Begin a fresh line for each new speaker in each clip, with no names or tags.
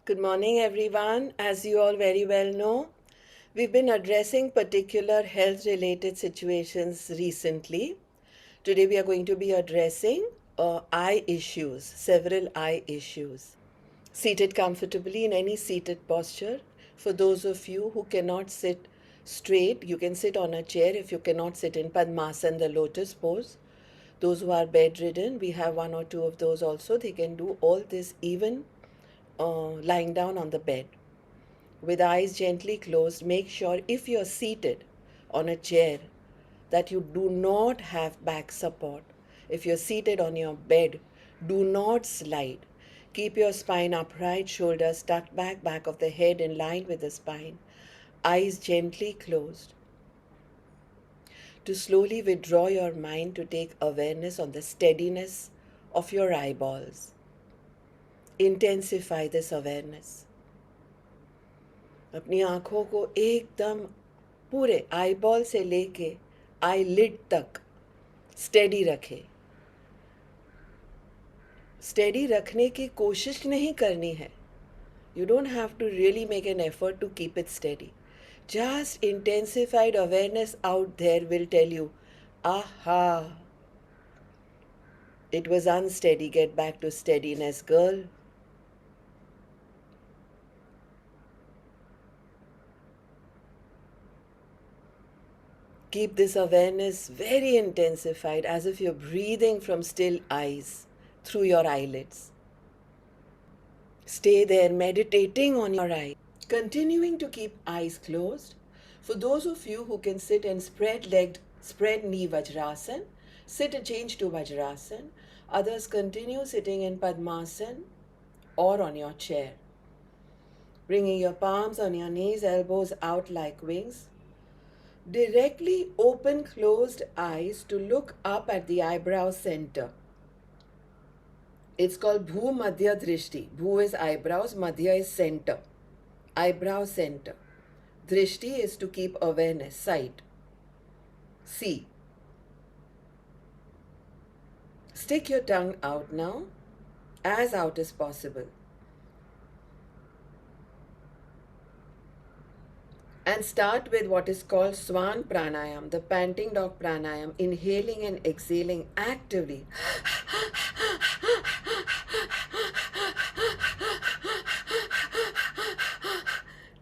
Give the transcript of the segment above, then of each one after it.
Good morning, everyone. As you all very well know, we've been addressing particular health related situations recently. Today, we are going to be addressing eye issues, several eye issues. Seated comfortably in any seated posture. For those of you who cannot sit straight, you can sit on a chair. If you cannot sit in Padmasana, the lotus pose. Those who are bedridden, we have one or two of those also. They can do all this even lying down on the bed. With eyes gently closed, make sure if you're seated on a chair that you do not have back support. If you're seated on your bed, do not slide. Keep your spine upright, shoulders tucked back of the head in line with the spine. Eyes gently closed. To slowly withdraw your mind to take awareness on the steadiness of your eyeballs. Intensify this awareness. अपनी आँखों को एकदम पूरे eyeball से लेके eyelid तक steady रखें. Steady रखने की कोशिश नहीं करनी है. You don't have to really make an effort to keep it steady. Just intensified awareness out there will tell you, aha, it was unsteady, get back to steadiness, girl. Keep this awareness very intensified as if you're breathing from still eyes through your eyelids. Stay there meditating on your eyes. Continuing to keep eyes closed. For those of you who can sit in spread-legged, spread-knee Vajrasana, sit and change to Vajrasana. Others continue sitting in Padmasana or on your chair. Bringing your palms on your knees, elbows out like wings. Directly open closed eyes to look up at the eyebrow center. It's called Bhu Madhya Drishti. Bhu is eyebrows, Madhya is center. Eyebrow center. Drishti is to keep awareness, sight. See. Stick your tongue out now, as out as possible. And start with what is called Swan Pranayam, the panting dog pranayam, inhaling and exhaling actively.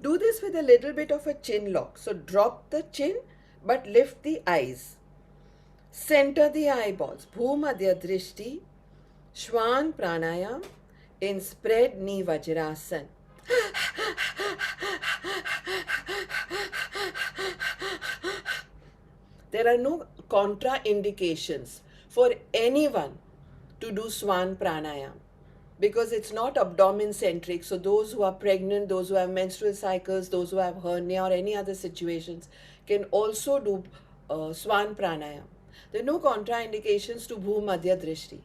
Do this with a little bit of a chin lock. So drop the chin but lift the eyes. Center the eyeballs. Bhumadhya Drishti, Shwan Pranayam in spread knee Vajrasana. There are no contraindications for anyone to do Swan Pranayam because it's not abdomen centric. So those who are pregnant, those who have menstrual cycles, those who have hernia or any other situations can also do Swan Pranayam. There are no contraindications to Bhu Madhya Drishti.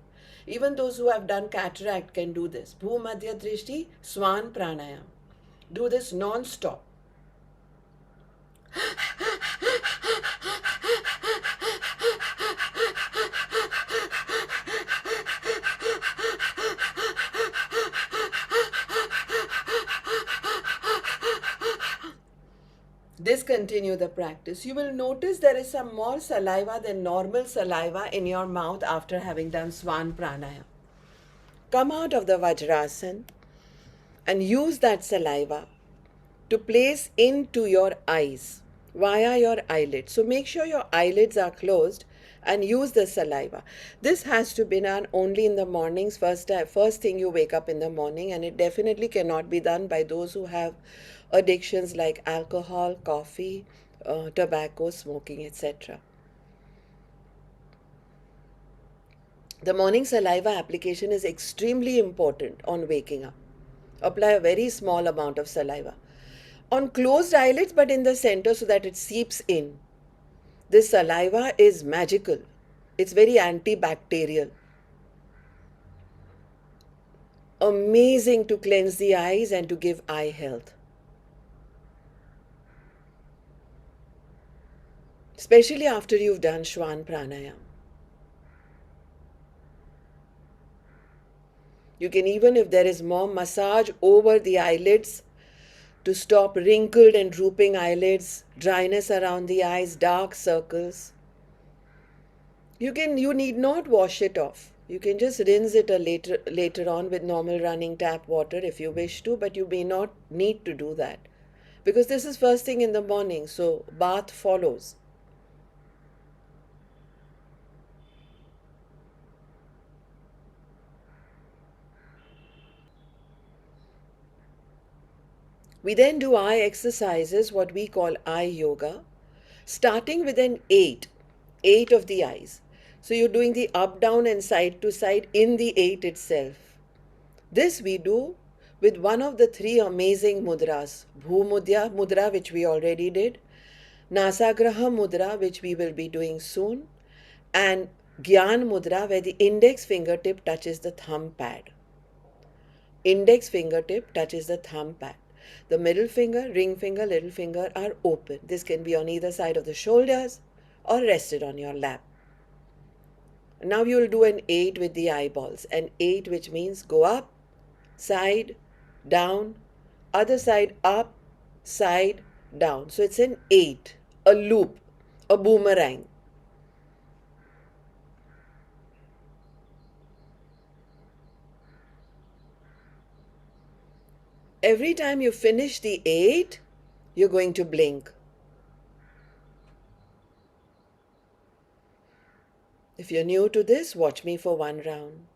Even those who have done cataract can do this. Bhu Madhya Drishti, Swan Pranayam. Do this non-stop. Discontinue the practice. You will notice there is some more saliva than normal saliva in your mouth after having done Swan Pranayam. Come out of the Vajrasana and use that saliva to place into your eyes via your eyelids. So make sure your eyelids are closed and use the saliva. This has to be done only in the mornings, first thing you wake up in the morning, and it definitely cannot be done by those who have addictions like alcohol, coffee, tobacco, smoking, etc. The morning saliva application is extremely important on waking up. Apply a very small amount of saliva on closed eyelids but in the center so that it seeps in. This saliva is magical. It's very antibacterial. Amazing to cleanse the eyes and to give eye health. Especially after you've done Shwan Pranayam. You can, even if there is more, massage over the eyelids to stop wrinkled and drooping eyelids, dryness around the eyes, dark circles. You need not wash it off. You can just rinse it later on with normal running tap water if you wish to, but you may not need to do that because this is first thing in the morning, so bath follows. We then do eye exercises, what we call eye yoga, starting with an eight of the eyes. So you're doing the up, down, and side to side in the eight itself. This we do with one of the three amazing mudras, Bhumudya mudra, which we already did, Nasagraha mudra, which we will be doing soon, and Gyan mudra, where the index fingertip touches the thumb pad. Index fingertip touches the thumb pad. The middle finger, ring finger, little finger are open. This can be on either side of the shoulders or rested on your lap. Now you will do an 8 with the eyeballs. An 8, which means go up, side, down, other side, up, side, down. So it's an 8, a loop, a boomerang. Every time you finish the 8, you're going to blink. If you're new to this, watch me for one round.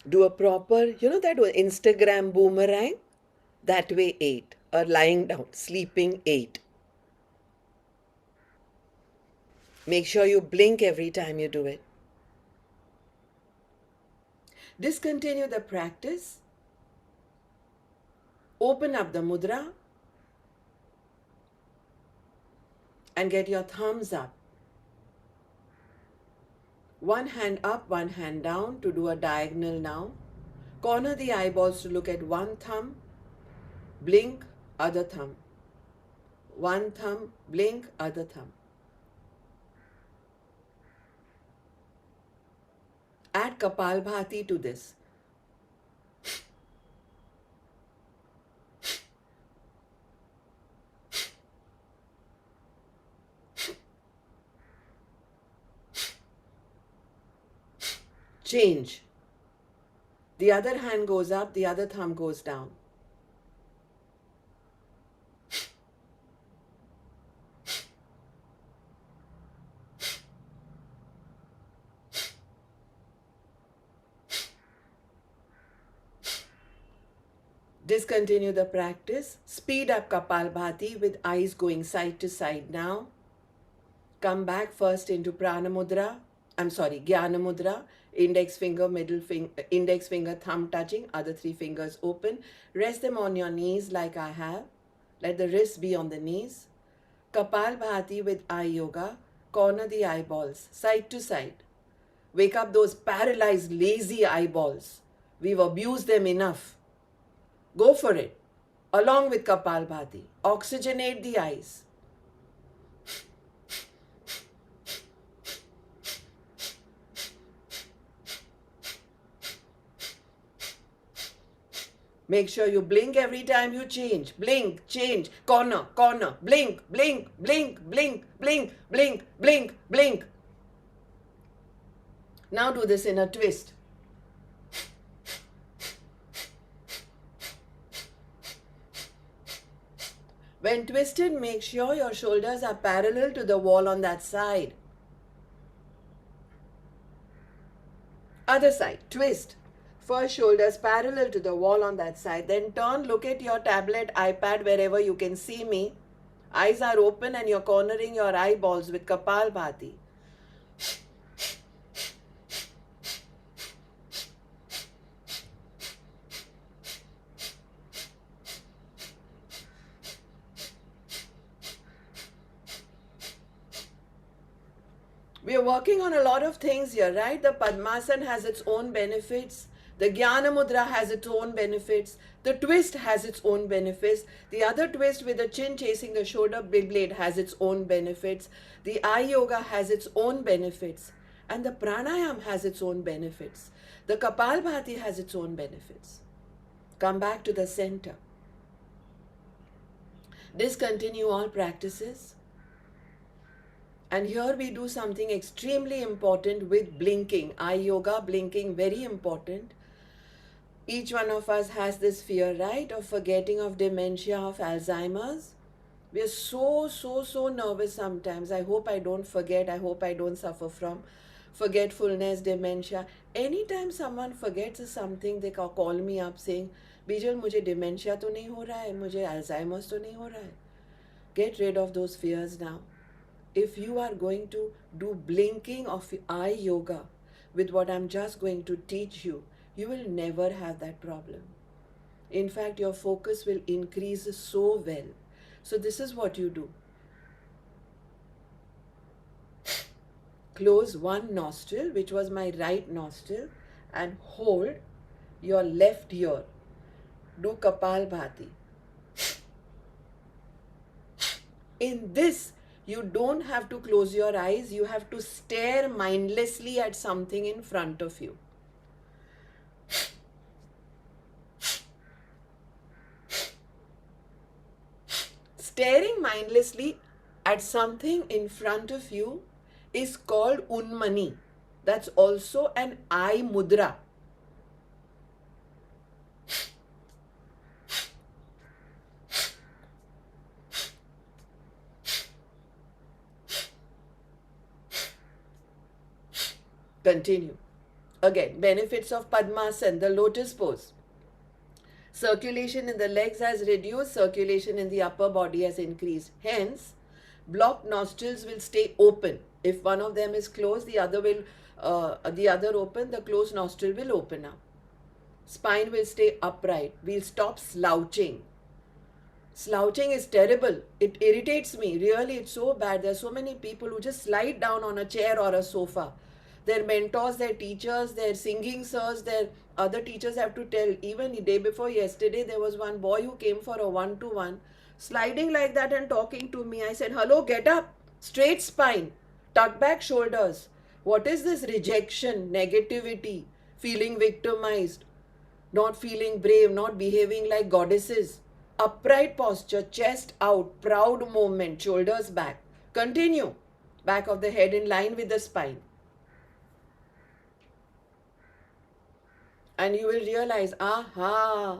Do a proper, that Instagram boomerang? That way 8, or lying down, sleeping 8. Make sure you blink every time you do it. Discontinue the practice. Open up the mudra and get your thumbs up. One hand up, one hand down to do a diagonal now. Corner the eyeballs to look at one thumb. Blink, other thumb. One thumb, blink, other thumb. Add Kapalbhati to this. Change. The other hand goes up, the other thumb goes down. Discontinue the practice. Speed up Kapalbhati with eyes going side to side now. Come back first into Prana Mudra. Jnana Mudra. Index finger, index finger, thumb touching, other 3 fingers open. Rest them on your knees like I have. Let the wrists be on the knees. Kapalbhati with eye yoga. Corner the eyeballs, side to side. Wake up those paralyzed, lazy eyeballs. We've abused them enough. Go for it. Along with Kapalbhati. Oxygenate the eyes. Make sure you blink every time you change. Blink, change, corner, corner, blink, blink, blink, blink, blink, blink, blink, blink. Now do this in a twist. When twisted, make sure your shoulders are parallel to the wall on that side. Other side, twist. First, shoulders parallel to the wall on that side. Then turn, look at your tablet, iPad, wherever you can see me. Eyes are open and you're cornering your eyeballs with Kapalbhati. We are working on a lot of things here, right? The Padmasana has its own benefits. The Jnana Mudra has its own benefits. The twist has its own benefits. The other twist with the chin chasing the shoulder blade has its own benefits. The eye yoga has its own benefits. And the pranayam has its own benefits. The Kapalbhati has its own benefits. Come back to the center. Discontinue all practices. And here we do something extremely important with blinking. Eye yoga, blinking, very important. Each one of us has this fear, right, of forgetting, of dementia, of Alzheimer's. We are so nervous sometimes. I hope I don't forget. I hope I don't suffer from forgetfulness, dementia. Anytime someone forgets something, they call me up saying, Bijal, मुझे dementia तो नहीं हो रहा है, मुझे Alzheimer's तो नहीं हो रहा है. Get rid of those fears now. If you are going to do blinking of eye yoga with what I'm just going to teach you, you will never have that problem. In fact, your focus will increase so well. So this is what you do. Close one nostril, which was my right nostril, and hold your left ear. Do Kapalbhati. In this, you don't have to close your eyes. You have to stare mindlessly at something in front of you. Staring mindlessly at something in front of you is called Unmani. That's also an eye mudra. Continue. Again, benefits of Padmasana, the lotus pose. Circulation in the legs has reduced, circulation in the upper body has increased. Hence, blocked nostrils will stay open. If one of them is closed, the other open, the closed nostril will open up. Spine will stay upright. We'll stop slouching. Slouching is terrible. It irritates me. Really, it's so bad. There are so many people who just slide down on a chair or a sofa. Their mentors, their teachers, their singing sirs, their other teachers have to tell. Even the day before yesterday, there was one boy who came for a one-to-one, sliding like that and talking to me. I said, hello, get up, straight spine, tuck back shoulders. What is this rejection, negativity, feeling victimized, not feeling brave, not behaving like goddesses? Upright posture, chest out, proud movement, shoulders back. Continue. Back of the head in line with the spine. And you will realize, aha,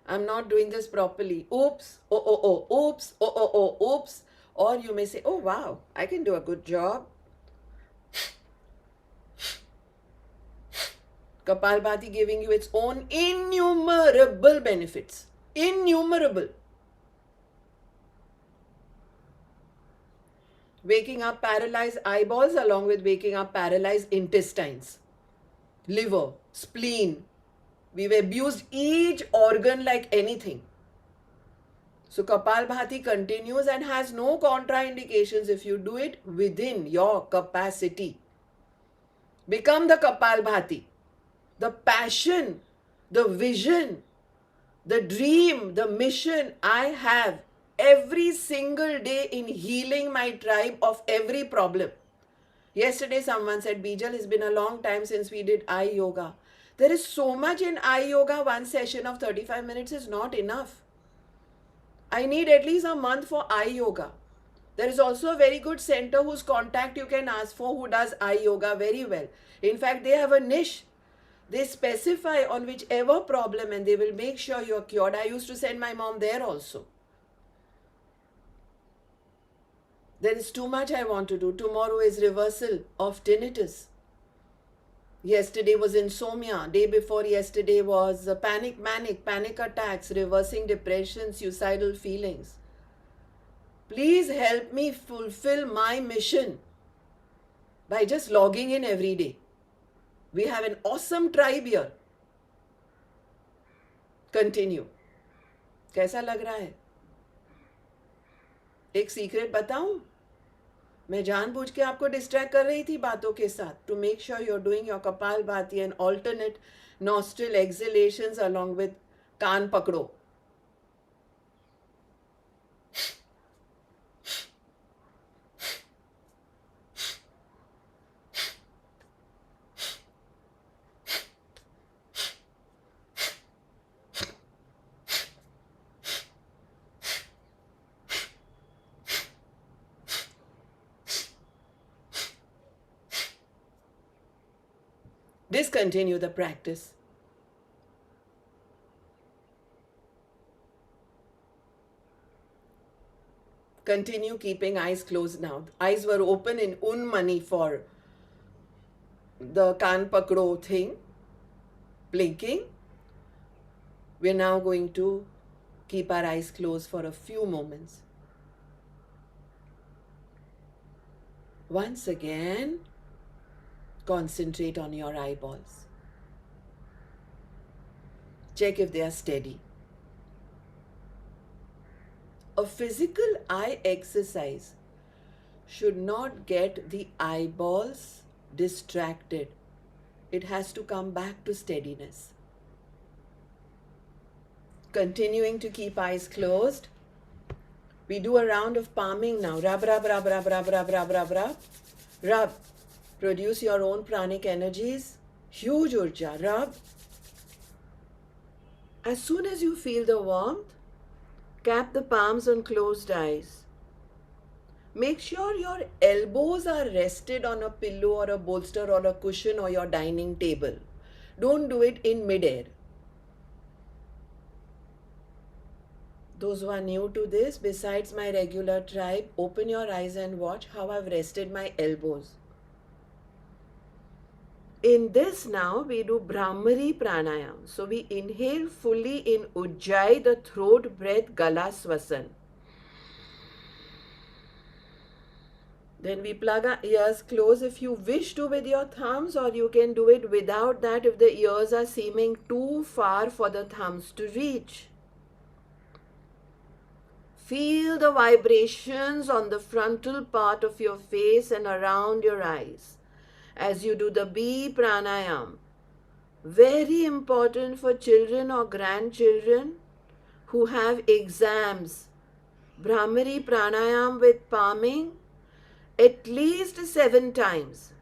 I'm not doing this properly. Oops, oops, oops. Or you may say, oh wow, I can do a good job. Kapalbhati giving you its own innumerable benefits. Innumerable. Waking up paralyzed eyeballs along with waking up paralyzed intestines, liver, spleen. We've abused each organ like anything. So Kapalbhati continues and has no contraindications if you do it within your capacity. Become the Kapalbhati. The passion, the vision, the dream, the mission I have every single day in healing my tribe of every problem. Yesterday someone said, Bijal, it's been a long time since we did eye yoga. There is so much in eye yoga. One session of 35 minutes is not enough. I need at least a month for eye yoga. There is also a very good center whose contact you can ask for who does eye yoga very well. In fact, they have a niche. They specify on whichever problem and they will make sure you're cured. I used to send my mom there also. There is too much I want to do. Tomorrow is reversal of tinnitus. Yesterday was insomnia. Day before yesterday was panic attacks, reversing depression, suicidal feelings. Please help me fulfill my mission by just logging in every day. We have an awesome tribe here. Continue. कैसा लग रहा है? एक secret बताऊं? मैं जानबूझ के आपको डिस्ट्रैक्ट कर रही थी बातों के साथ to make sure you're doing your Kapalbhati and alternate nostril exhalations along with kaan pakdo. Discontinue the practice. Continue keeping eyes closed now. Eyes were open in unmani for the kaan pakdo thing, blinking. We're now going to keep our eyes closed for a few moments. Once again, concentrate on your eyeballs. Check if they are steady. A physical eye exercise should not get the eyeballs distracted. It has to come back to steadiness. Continuing to keep eyes closed. We do a round of palming now. Rub, rub, rub, rub, rub, rub, rub, rub, rub. Rub. Produce your own pranic energies. Huge urja. Rub. As soon as you feel the warmth, cap the palms on closed eyes. Make sure your elbows are rested on a pillow or a bolster or a cushion or your dining table. Don't do it in midair. Those who are new to this, besides my regular tribe, open your eyes and watch how I've rested my elbows. In this now, we do Brahmari pranayam. So we inhale fully in Ujjayi, the throat breath, Gala Swasan. Then we plug our ears close if you wish to with your thumbs, or you can do it without that if the ears are seeming too far for the thumbs to reach. Feel the vibrations on the frontal part of your face and around your eyes as you do the B pranayam. Very important for children or grandchildren who have exams. Brahmari pranayam with palming at least 7 times.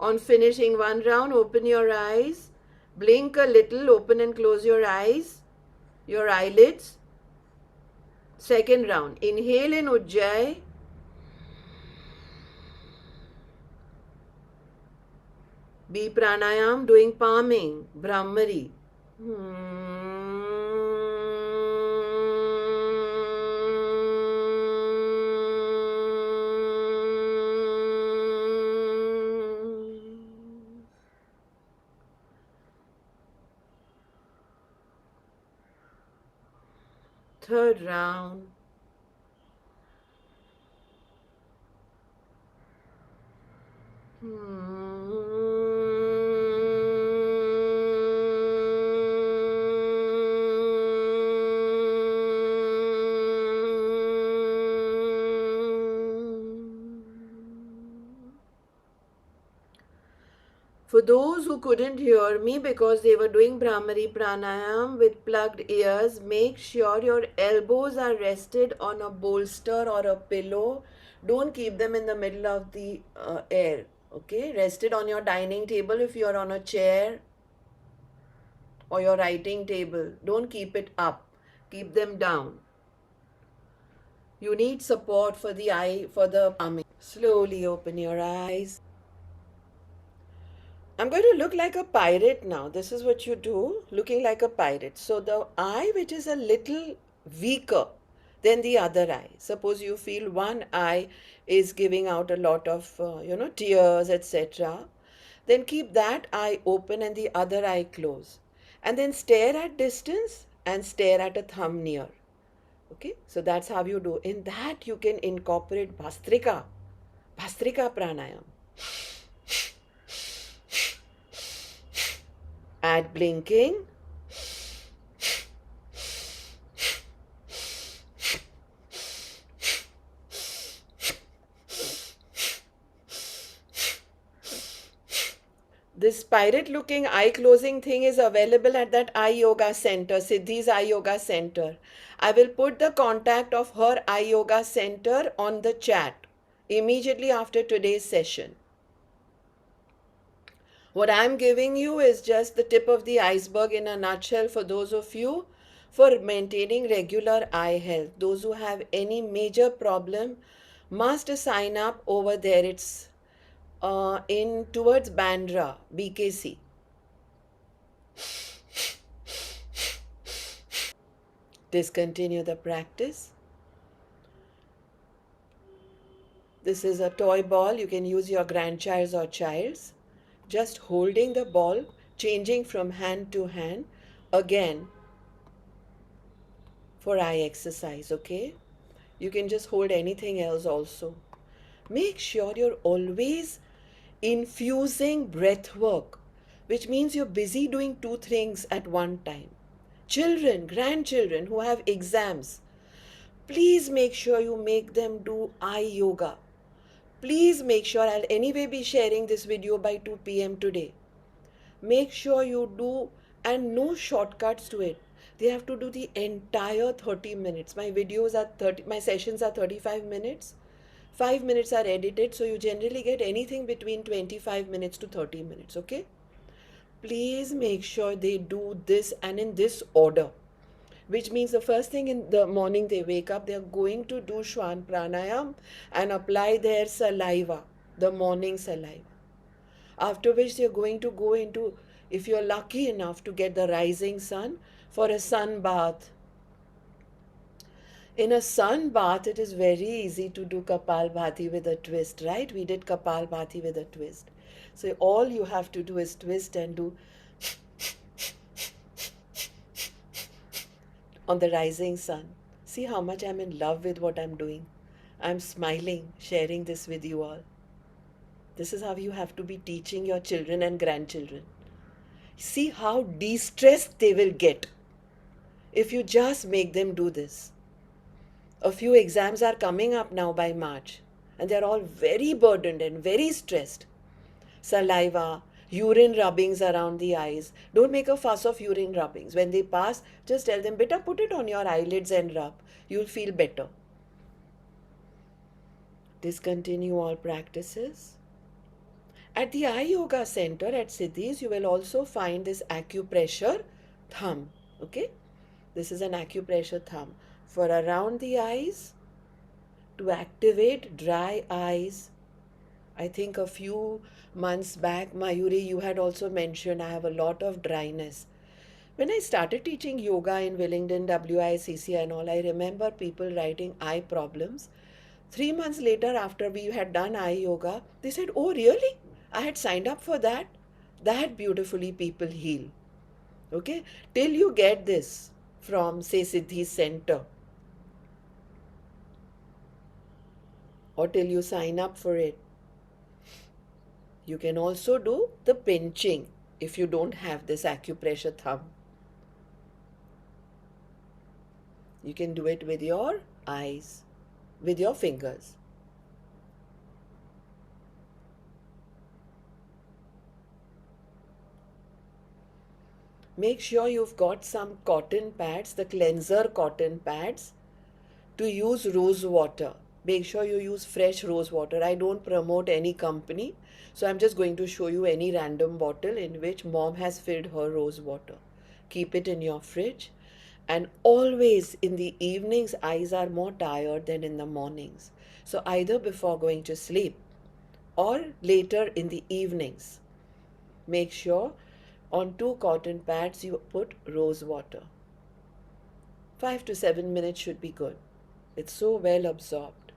On finishing one round, open your eyes, blink a little, open and close your eyes, your eyelids. Second round, inhale in Ujjayi, B pranayam, doing palming, Brahmari. Third round. For those who couldn't hear me because they were doing Brahmari pranayam with plugged ears, make sure your elbows are rested on a bolster or a pillow. Don't keep them in the middle of the air. Okay, rested on your dining table if you're on a chair or your writing table. Don't keep it up. Keep them down. You need support for the eye, for the palming. Slowly open your eyes. I'm going to look like a pirate now. This is what you do, looking like a pirate. So the eye which is a little weaker than the other eye. Suppose you feel one eye is giving out a lot of, tears, etc. Then keep that eye open and the other eye closed. And then stare at distance and stare at a thumb near. Okay, so that's how you do. In that you can incorporate Bhastrika pranayam. Add blinking. This pirate looking eye closing thing is available at that eye yoga center, Siddhi's eye yoga center. I will put the contact of her eye yoga center on the chat immediately after today's session. What I'm giving you is just the tip of the iceberg in a nutshell for those of you for maintaining regular eye health. Those who have any major problem must sign up over there. It's in towards Bandra, BKC. Discontinue the practice. This is a toy ball. You can use your grandchild's or child's. Just holding the ball, changing from hand to hand. Again, for eye exercise, okay? You can just hold anything else also. Make sure you're always infusing breath work, which means you're busy doing two things at one time. Children, grandchildren who have exams, please make sure you make them do eye yoga. Please make sure, I'll anyway be sharing this video by 2 p.m. today. Make sure you do, and no shortcuts to it. They have to do the entire 30 minutes. My videos are 30, my sessions are 35 minutes. 5 minutes are edited, so you generally get anything between 25 minutes to 30 minutes, okay? Please make sure they do this and in this order, which means the first thing in the morning they wake up, they are going to do Shwan Pranayam and apply their saliva, the morning saliva. After which they are going to go into, if you are lucky enough to get the rising sun, for a sun bath. In a sun bath, it is very easy to do Kapal Bhati with a twist, right? We did Kapal Bhati with a twist. So all you have to do is twist and do on the rising sun. See how much I'm in love with what I'm doing. I'm smiling, sharing this with you all. This is how you have to be teaching your children and grandchildren. See how de-stressed they will get if you just make them do this. A few exams are coming up now by March, and they're all very burdened and very stressed. Saliva, urine rubbings around the eyes. Don't make a fuss of urine rubbings. When they pass, just tell them, beta, put it on your eyelids and rub. You'll feel better. Discontinue all practices. At the Eye Yoga Center at Siddhi's, you will also find this acupressure thumb. Okay? This is an acupressure thumb for around the eyes to activate dry eyes. I think a few months back, Mayuri, you had also mentioned I have a lot of dryness. When I started teaching yoga in Willingdon, WICC and all, I remember people writing eye problems. 3 months later, after we had done eye yoga, they said, oh really? I had signed up for that. That beautifully people heal. Okay? Till you get this from, say, Siddhi's center, or till you sign up for it. You can also do the pinching if you don't have this acupressure thumb. You can do it with your eyes, with your fingers. Make sure you've got some cotton pads, the cleanser cotton pads, to use rose water. Make sure you use fresh rose water. I don't promote any company, so I'm just going to show you any random bottle in which mom has filled her rose water. Keep it in your fridge. And always in the evenings, eyes are more tired than in the mornings. So either before going to sleep or later in the evenings, make sure on 2 cotton pads you put rose water. 5 to 7 minutes should be good. It's so well absorbed.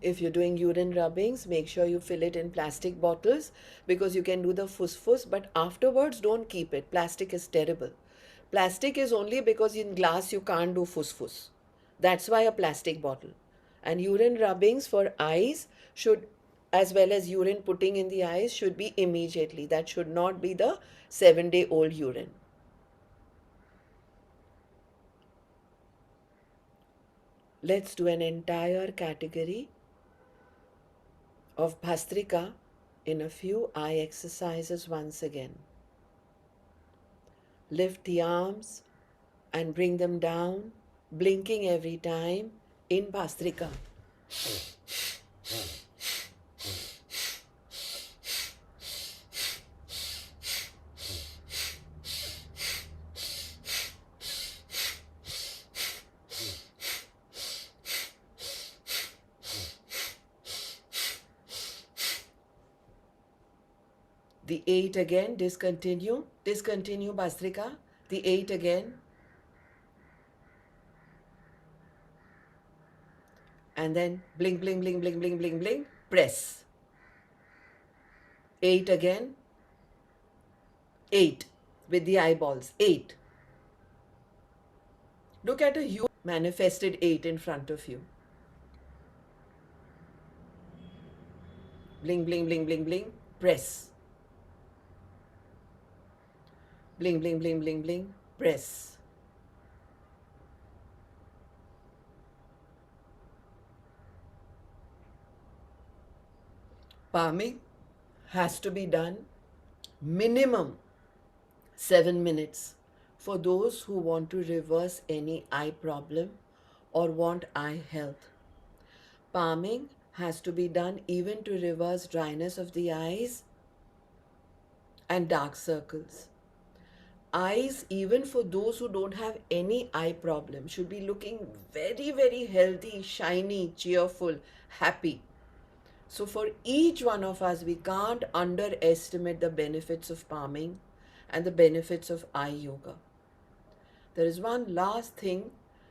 If you're doing urine rubbings, make sure you fill it in plastic bottles because you can do the fuss, but afterwards don't keep it. Plastic is terrible. Plastic is only because in glass you can't do fuss. That's why a plastic bottle. And urine rubbings for eyes should as well as urine putting in the eyes should be immediately. That should not be the 7-day-old urine. Let's do an entire category of Bhastrika in a few eye exercises once again. Lift the arms and bring them down, blinking every time in Bhastrika. The 8 again, discontinue Bhastrika. The 8 again. And then blink, blink, blink, blink, blink, blink, blink, press. 8 again. 8 with the eyeballs. 8. Look at a huge manifested 8 in front of you. Blink, blink, blink, blink, blink, press. Blink, blink, blink, blink, blink, press. Palming has to be done minimum 7 minutes for those who want to reverse any eye problem or want eye health. Palming has to be done even to reverse dryness of the eyes and dark circles. Eyes, even for those who don't have any eye problem, should be looking very, very healthy, shiny, cheerful, happy. So for each one of us, we can't underestimate the benefits of palming and the benefits of eye yoga. There is one last thing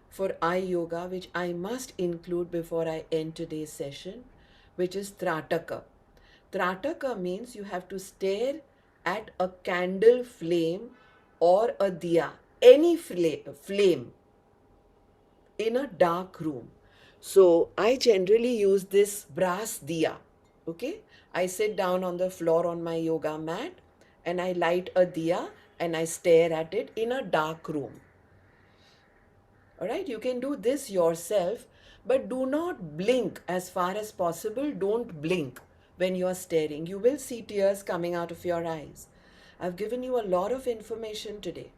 for eye yoga which I must include before I end today's session, which is Trataka. Trataka means you have to stare at a candle flame or a diya, any flame in a dark room. So I generally use this brass diya, okay? I sit down on the floor on my yoga mat and I light a diya and I stare at it in a dark room. All right, you can do this yourself, but do not blink as far as possible. Don't blink when you are staring. You will see tears coming out of your eyes. I've given you a lot of information today.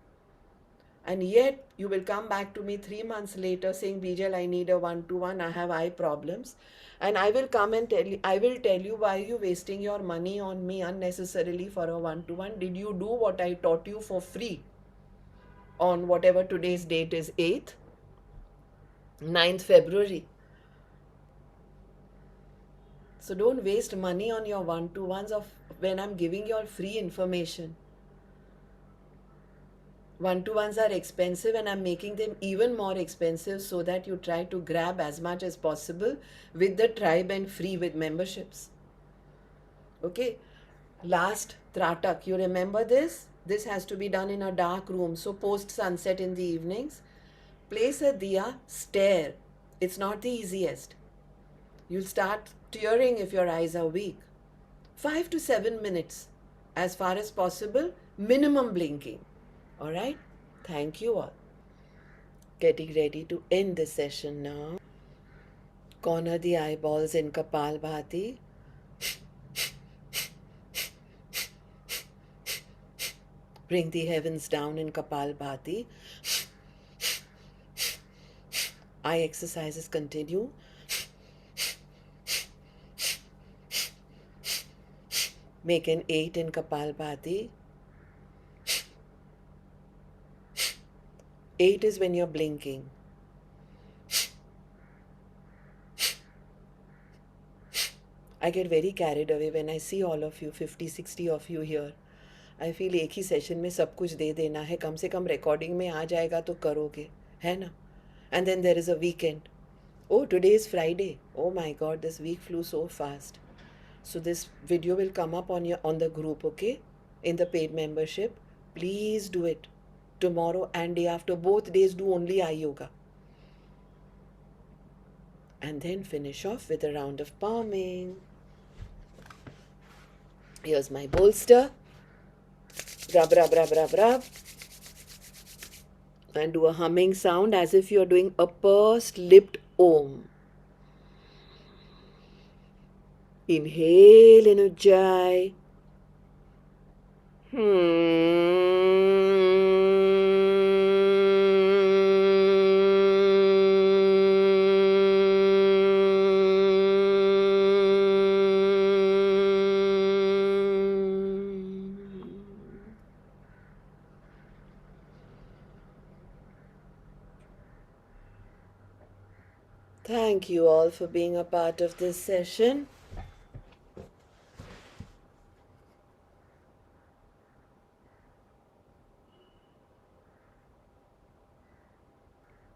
And yet you will come back to me 3 months later saying, Bijal, I need a 1-to-1, I have eye problems. And I will come and tell you, I will tell you, why are you wasting your money on me unnecessarily for a 1-to-1? Did you do what I taught you for free on whatever today's date is, 8th, 9th February? So don't waste money on your 1-to-1s of when I'm giving you all free information. 1-to-1s are expensive and I'm making them even more expensive so that you try to grab as much as possible with the tribe and free with memberships. Okay, last Tratak, you remember this? This has to be done in a dark room. So post sunset in the evenings, place a diya, stare. It's not the easiest. You'll start tearing if your eyes are weak. 5 to 7 minutes, as far as possible, minimum blinking. All right, thank you all. Getting ready to end the session now. Corner the eyeballs in Kapalbhati. Bring the heavens down in Kapalbhati. Eye exercises continue. Make an 8 in Kapalbhati. 8 is when you're blinking. I get very carried away when I see all of you, 50, 60 of you here. I feel एक ही session में सब कुछ दे देना है, कम से कम recording में आ जाएगा तो करोगे, है ना? And then there is a weekend. Oh, today is Friday. Oh my God, this week flew so fast. So this video will come up on the group, okay? In the paid membership. Please do it. Tomorrow and day after, both days do only eye yoga. And then finish off with a round of palming. Here's my bolster. Rub, rub, rub, rub, rub. And do a humming sound as if you're doing a pursed lipped Om. Inhale in Ujjayi. Thank you all for being a part of this session.